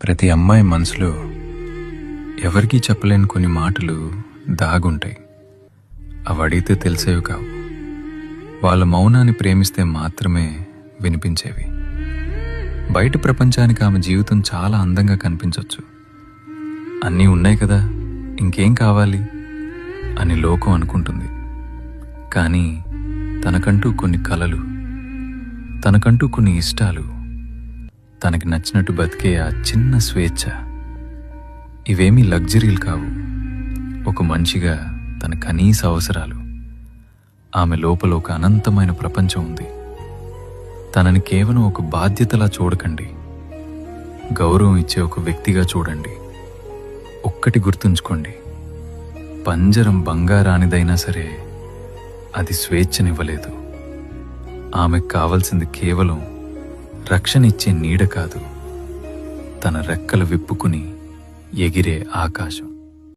ప్రతి అమ్మాయి మనసులో ఎవరికీ చెప్పలేని కొన్ని మాటలు దాగుంటాయి. అవి అడిగితే తెలిసేవి కావు. వాళ్ళ మౌనాన్ని ప్రేమిస్తే మాత్రమే వినిపించేవి. బయట ప్రపంచానికి ఆమె జీవితం చాలా అందంగా కనిపించవచ్చు. అన్నీ ఉన్నాయి కదా, ఇంకేం కావాలి అని లోకం అనుకుంటుంది. కానీ తనకంటూ కొన్ని కలలు, తనకంటూ కొన్ని ఇష్టాలు, తనకి నచ్చినట్టు బతికే ఆ చిన్న స్వేచ్ఛ, ఇవేమీ లగ్జరీలు కావు. ఒక మనిషిగా తన కనీస అవసరాలు. ఆమె లోపల ఒక అనంతమైన ప్రపంచం ఉంది. తనని కేవలం ఒక బాధ్యతలా చూడకండి, గౌరవం ఇచ్చే ఒక వ్యక్తిగా చూడండి. ఒక్కటి గుర్తుంచుకోండి, పంజరం బంగారానిదైనా సరే అది స్వేచ్ఛనివ్వలేదు. ఆమెకు కావలసింది కేవలం రక్షణ ఇచ్చే నీడ కాదు, తన రెక్కలు విప్పుకుని ఎగిరే ఆకాశం.